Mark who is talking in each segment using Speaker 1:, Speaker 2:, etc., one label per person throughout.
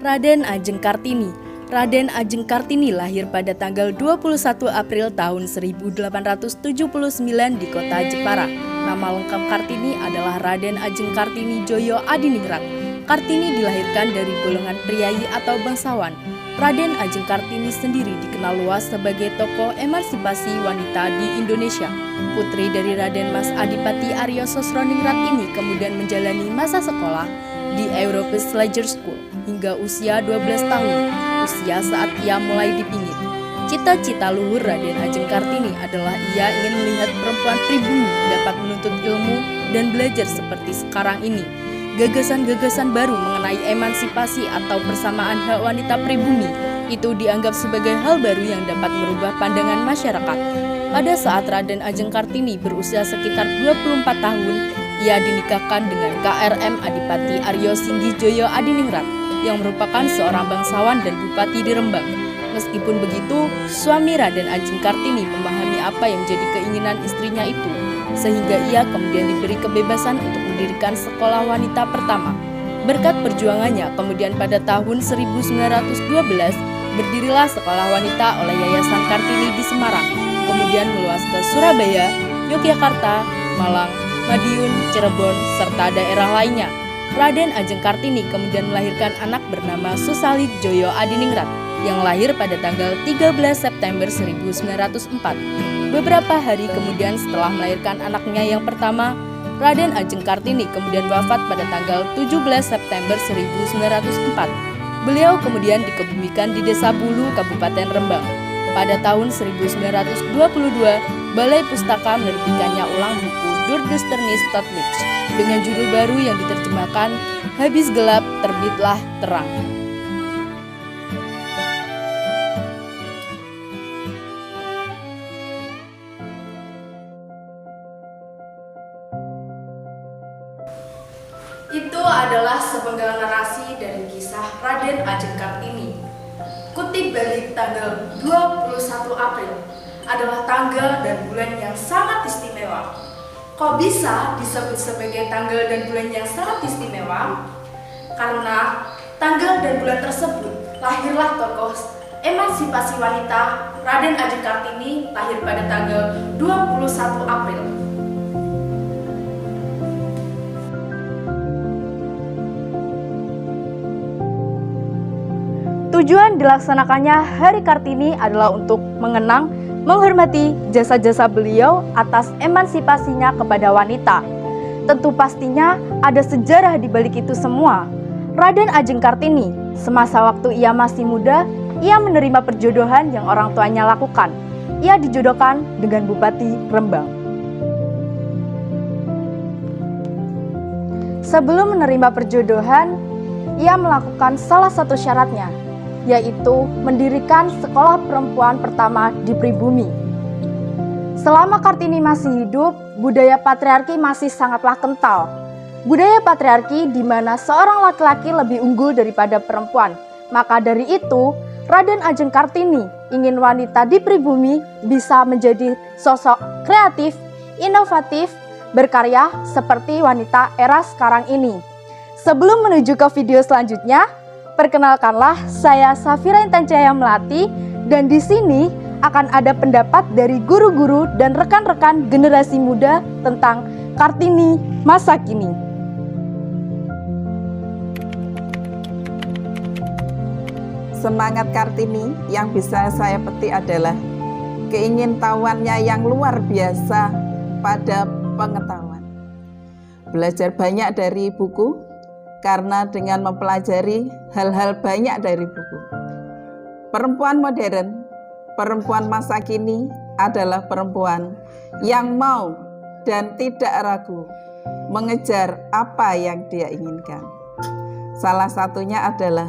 Speaker 1: Raden Ajeng Kartini. Raden Ajeng Kartini lahir pada tanggal 21 April tahun 1879 di kota Jepara. Nama lengkap Kartini adalah Raden Ajeng Kartini Joyo Adiningrat. Kartini dilahirkan dari golongan priayi atau bangsawan. Raden Ajeng Kartini sendiri dikenal luas sebagai tokoh emansipasi wanita di Indonesia. Putri dari Raden Mas Adipati Aryo Sosroningrat ini kemudian menjalani masa sekolah di Europes Leisure School hingga usia 12 tahun, usia saat ia mulai dipingit. Cita-cita luhur Raden Ajeng Kartini adalah ia ingin melihat perempuan pribumi dapat menuntut ilmu dan belajar seperti sekarang ini. Gagasan-gagasan baru mengenai emansipasi atau persamaan hak wanita pribumi itu dianggap sebagai hal baru yang dapat merubah pandangan masyarakat. Pada saat Raden Ajeng Kartini berusia sekitar 24 tahun, ia dinikahkan dengan KRM Adipati Aryo Singgi Joyo Adiningrat yang merupakan seorang bangsawan dan bupati di Rembang. Meskipun begitu, suami Raden Ajeng Kartini memahami apa yang menjadi keinginan istrinya itu, sehingga ia kemudian diberi kebebasan untuk mendirikan sekolah wanita pertama. Berkat perjuangannya, kemudian pada tahun 1912 berdirilah sekolah wanita oleh Yayasan Kartini di Semarang, kemudian meluas ke Surabaya, Yogyakarta, Malang, Madiun, Cirebon, serta daerah lainnya. Raden Ajeng Kartini kemudian melahirkan anak bernama Susalit Joyo Adiningrat yang lahir pada tanggal 13 September 1904. Beberapa hari kemudian setelah melahirkan anaknya yang pertama, Raden Ajeng Kartini kemudian wafat pada tanggal 17 September 1904. Beliau kemudian dikebumikan di Desa Bulu, Kabupaten Rembang. Pada tahun 1922, Balai Pustaka menerbitkannya ulang buku Durdusternis Totlich dengan judul baru yang diterjemahkan Habis Gelap Terbitlah Terang. Itu adalah sepenggal narasi dari kisah Raden Ajeng Kartini. Kutip balik tanggal 21 April adalah tanggal dan bulan yang sangat istimewa. Kok bisa disebut sebagai tanggal dan bulan yang sangat istimewa? Karena tanggal dan bulan tersebut lahirlah tokoh emansipasi wanita Raden Ajeng Kartini, lahir pada tanggal 21 April. Tujuan dilaksanakannya Hari Kartini adalah untuk mengenang, menghormati jasa-jasa beliau atas emansipasinya kepada wanita. Tentu pastinya ada sejarah di balik itu semua. Raden Ajeng Kartini, semasa waktu ia masih muda, ia menerima perjodohan yang orang tuanya lakukan. Ia dijodohkan dengan Bupati Rembang. Sebelum menerima perjodohan, ia melakukan salah satu syaratnya, yaitu mendirikan sekolah perempuan pertama di pribumi. Selama Kartini masih hidup, budaya patriarki masih sangatlah kental. Budaya patriarki di mana seorang laki-laki lebih unggul daripada perempuan. Maka dari itu, Raden Ajeng Kartini ingin wanita di pribumi bisa menjadi sosok kreatif, inovatif, berkarya seperti wanita era sekarang ini. Sebelum menuju ke video selanjutnya, perkenalkanlah, saya Safira Intan Cahaya Melati, dan di sini akan ada pendapat dari guru-guru dan rekan-rekan generasi muda tentang Kartini masa kini.
Speaker 2: Semangat Kartini yang bisa saya petik adalah keingintahuannya yang luar biasa pada pengetahuan. Belajar banyak dari buku, karena dengan mempelajari hal-hal banyak dari buku. Perempuan modern, perempuan masa kini adalah perempuan yang mau dan tidak ragu mengejar apa yang dia inginkan. Salah satunya adalah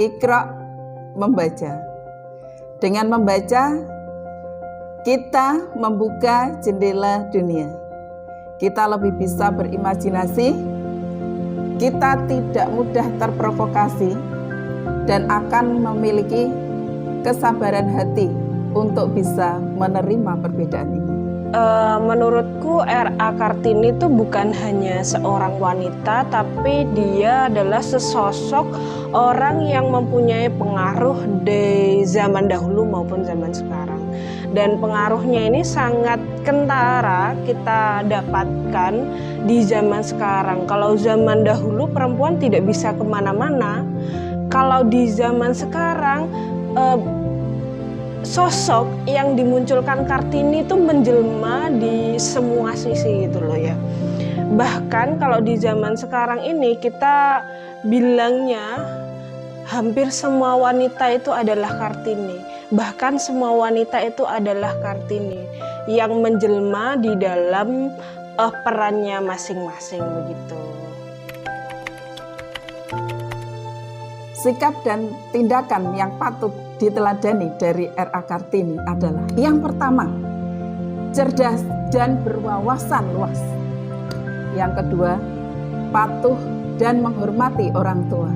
Speaker 2: Iqra, membaca. Dengan membaca, kita membuka jendela dunia. Kita lebih bisa berimajinasi, kita tidak mudah terprovokasi, dan akan memiliki kesabaran hati untuk bisa menerima perbedaan ini.
Speaker 3: Menurutku R.A. Kartini itu bukan hanya seorang wanita, tapi dia adalah sesosok orang yang mempunyai pengaruh di zaman dahulu maupun zaman sekarang. Dan pengaruhnya ini sangat kentara kita dapatkan di zaman sekarang. Kalau zaman dahulu perempuan tidak bisa kemana-mana, kalau di zaman sekarang sosok yang dimunculkan Kartini itu menjelma di semua sisi gitu loh ya. Bahkan kalau di zaman sekarang ini kita bilangnya hampir semua wanita itu adalah Kartini. Bahkan semua wanita itu adalah Kartini yang menjelma di dalam perannya masing-masing begitu.
Speaker 2: Sikap dan tindakan yang patut diteladani dari R.A. Kartini adalah yang pertama, cerdas dan berwawasan luas. Yang kedua, patuh dan menghormati orang tua.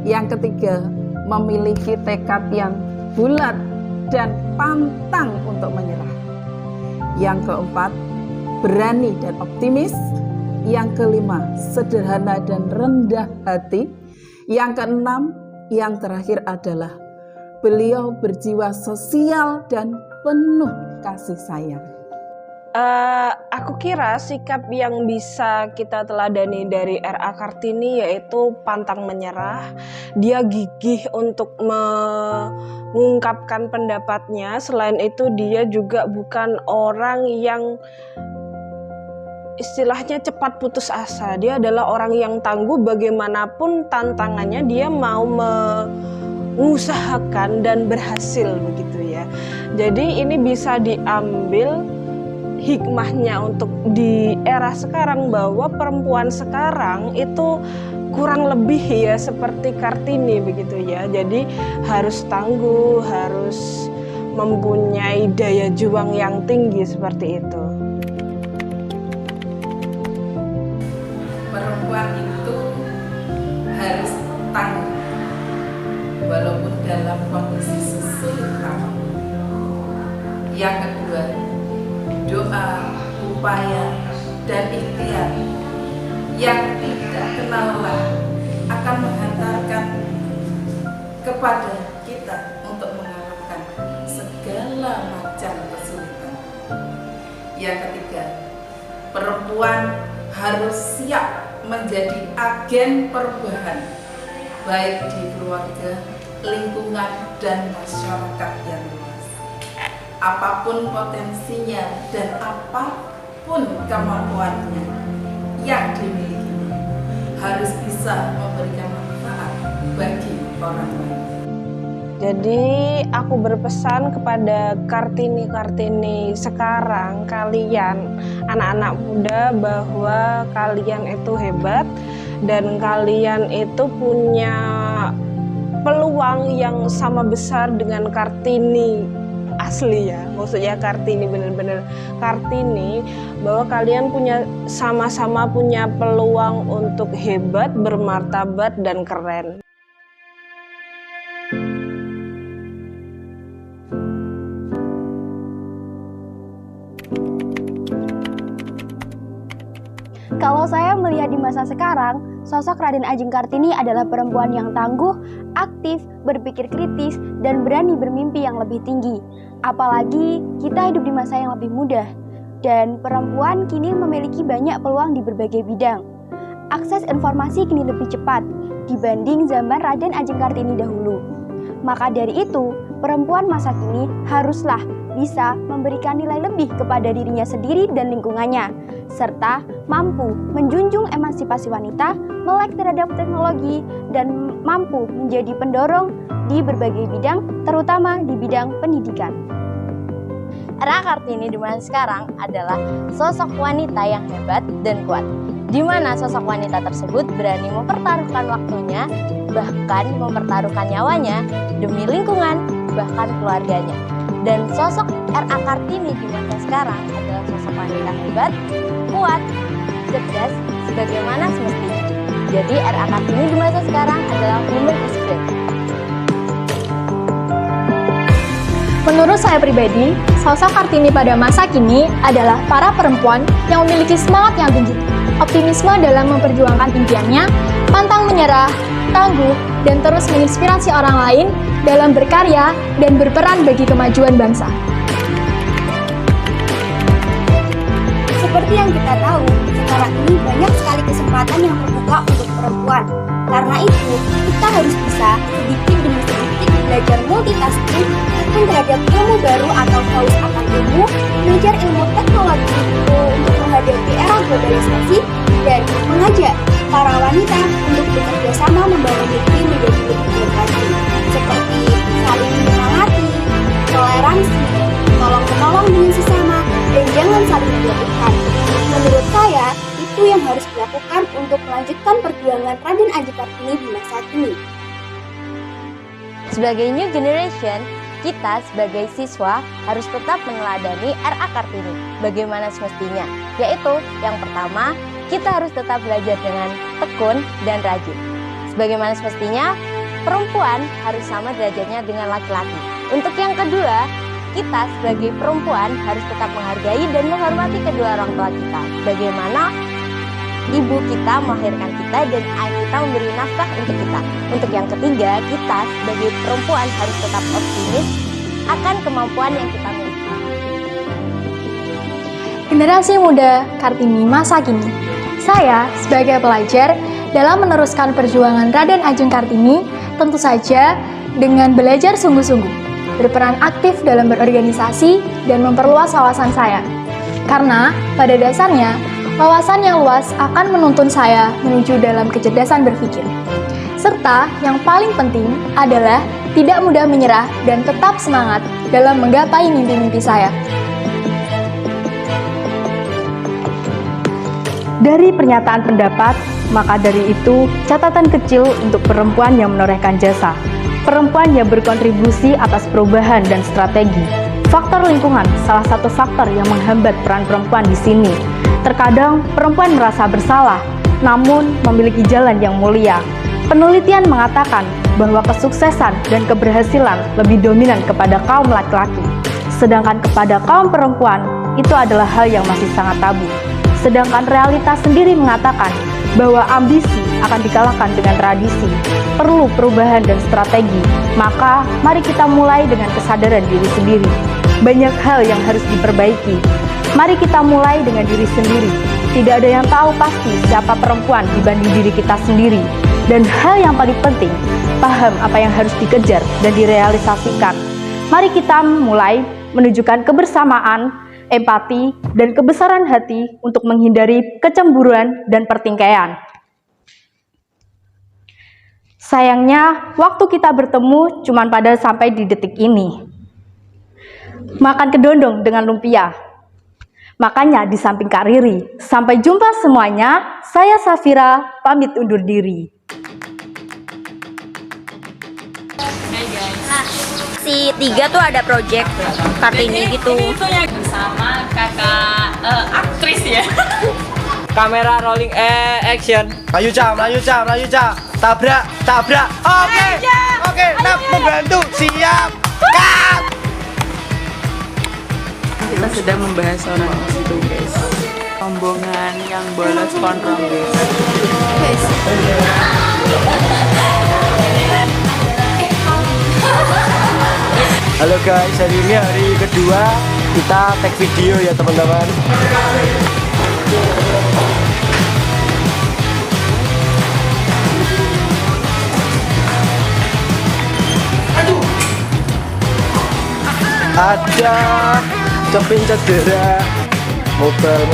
Speaker 2: Yang ketiga, memiliki tekad yang bulat dan pantang untuk menyerah. Yang keempat, berani dan optimis. Yang kelima, sederhana dan rendah hati. Yang keenam, yang terakhir adalah beliau berjiwa sosial dan penuh kasih sayang.
Speaker 3: Aku kira sikap yang bisa kita teladani dari R.A. Kartini yaitu pantang menyerah. Dia gigih untuk mengungkapkan pendapatnya. Selain itu dia juga bukan orang yang istilahnya cepat putus asa. Dia adalah orang yang tangguh bagaimanapun tantangannya, dia mau mengusahakan dan berhasil begitu ya. Jadi ini bisa diambil hikmahnya untuk di era sekarang, bahwa perempuan sekarang itu kurang lebih ya seperti Kartini begitu ya. Jadi harus tangguh, harus mempunyai daya juang yang tinggi seperti itu.
Speaker 2: Perempuan itu harus tangguh walaupun dalam kondisi sesulit apapun. Yang kedua, doa, upaya, dan ikhtiar yang tidak kenal lelah akan menghantarkan kepada kita untuk mengalahkan segala macam kesulitan. Yang ketiga, perempuan harus siap menjadi agen perubahan baik di keluarga, lingkungan, dan masyarakat yang luas. Apapun potensinya dan apapun kemampuannya yang dimilikinya harus bisa memberikan manfaat bagi orang lain.
Speaker 3: Jadi aku berpesan kepada Kartini-Kartini sekarang, kalian anak-anak muda, bahwa kalian itu hebat dan kalian itu punya peluang yang sama besar dengan Kartini asli ya. Maksudnya Kartini benar-benar Kartini, bahwa kalian punya sama-sama punya peluang untuk hebat, bermartabat, dan keren.
Speaker 4: Kalau saya melihat di masa sekarang, sosok Raden Ajeng Kartini adalah perempuan yang tangguh, aktif, berpikir kritis, dan berani bermimpi yang lebih tinggi. Apalagi kita hidup di masa yang lebih mudah, dan perempuan kini memiliki banyak peluang di berbagai bidang. Akses informasi kini lebih cepat dibanding zaman Raden Ajeng Kartini dahulu. Maka dari itu, perempuan masa kini haruslah bisa memberikan nilai lebih kepada dirinya sendiri dan lingkungannya, serta mampu menjunjung emansipasi wanita, melek terhadap teknologi, dan mampu menjadi pendorong di berbagai bidang, terutama di bidang pendidikan.
Speaker 5: R.A. Kartini di masa sekarang adalah sosok wanita yang hebat dan kuat, di mana sosok wanita tersebut berani mempertaruhkan waktunya, bahkan mempertaruhkan nyawanya demi lingkungan, bahkan keluarganya. Dan sosok R.A. Kartini di masa sekarang adalah sosok wanita hebat, kuat, cerdas, sebagaimana semestinya. Jadi R.A. Kartini di masa sekarang adalah women is great.
Speaker 6: Menurut saya pribadi, sosok Kartini pada masa kini adalah para perempuan yang memiliki semangat yang tinggi, optimisme dalam memperjuangkan impiannya, pantang menyerah, tangguh, dan terus menginspirasi orang lain dalam berkarya dan berperan bagi kemajuan bangsa.
Speaker 4: Seperti yang kita tahu, sekarang ini banyak sekali kesempatan yang terbuka untuk perempuan. Karena itu, kita harus bisa sedikit demi sedikit belajar multitasking, tekun terhadap ilmu baru atau haus akan ilmu, belajar ilmu teknologi untuk menghadapi era globalisasi, dan mengajak para wanita untuk bekerja sama membangun negeri menjadi lebih baik lagi, seperti saling menyemangati, toleransi, tolong-menolong dengan sesama, dan jangan saling menjatuhkan. Menurut saya, itu yang harus dilakukan untuk melanjutkan perjuangan Raden Ajeng Kartini di masa kini.
Speaker 5: Sebagai new generation, kita sebagai siswa harus tetap meneladani R.A. Kartini bagaimana semestinya, yaitu yang pertama, kita harus tetap belajar dengan tekun dan rajin. Sebagaimana semestinya, perempuan harus sama derajatnya dengan laki-laki. Untuk yang kedua, kita sebagai perempuan harus tetap menghargai dan menghormati kedua orang tua kita. Bagaimana ibu kita melahirkan kita dan ayah kita memberi nafkah untuk kita. Untuk yang ketiga, kita sebagai perempuan harus tetap optimis akan kemampuan yang kita miliki.
Speaker 6: Generasi muda Kartini masa kini. Saya sebagai pelajar dalam meneruskan perjuangan Raden Ajeng Kartini tentu saja dengan belajar sungguh-sungguh, berperan aktif dalam berorganisasi dan memperluas wawasan saya. Karena pada dasarnya, wawasan yang luas akan menuntun saya menuju dalam kecerdasan berpikir. Serta yang paling penting adalah tidak mudah menyerah dan tetap semangat dalam menggapai mimpi-mimpi saya.
Speaker 1: Dari pernyataan pendapat, maka dari itu catatan kecil untuk perempuan yang menorehkan jasa. Perempuan yang berkontribusi atas perubahan dan strategi. Faktor lingkungan salah satu faktor yang menghambat peran perempuan di sini. Terkadang perempuan merasa bersalah, namun memiliki jalan yang mulia. Penelitian mengatakan bahwa kesuksesan dan keberhasilan lebih dominan kepada kaum laki-laki, sedangkan kepada kaum perempuan itu adalah hal yang masih sangat tabu. Sedangkan realitas sendiri mengatakan bahwa ambisi akan dikalahkan dengan tradisi. Perlu perubahan dan strategi. Maka mari kita mulai dengan kesadaran diri sendiri. Banyak hal yang harus diperbaiki. Mari kita mulai dengan diri sendiri. Tidak ada yang tahu pasti siapa perempuan dibanding diri kita sendiri. Dan hal yang paling penting, paham apa yang harus dikejar dan direalisasikan. Mari kita mulai menunjukkan kebersamaan, empati, dan kebesaran hati untuk menghindari kecemburuan dan pertingkaian. Sayangnya, waktu kita bertemu cuma pada sampai di detik ini. Makan kedondong dengan lumpia. Makanya di samping Kak Riri. Sampai jumpa semuanya, saya Safira, pamit undur diri.
Speaker 5: Si Tiga tuh ada project Kartini gitu.
Speaker 7: Itu yang bersama kakak aktris ya.
Speaker 8: Kamera rolling action. Maju Ca, maju Ca, maju Ca. Tabrak, tabrak. Oke. Oke, nah membantu. Siap. Cut.
Speaker 7: Kita sedang membahas orang itu guys. Rombongan yang bolos kontrol guys.
Speaker 8: Halo guys, hari ini hari kedua kita take video ya teman-teman. Ada cepin cedera, mobil.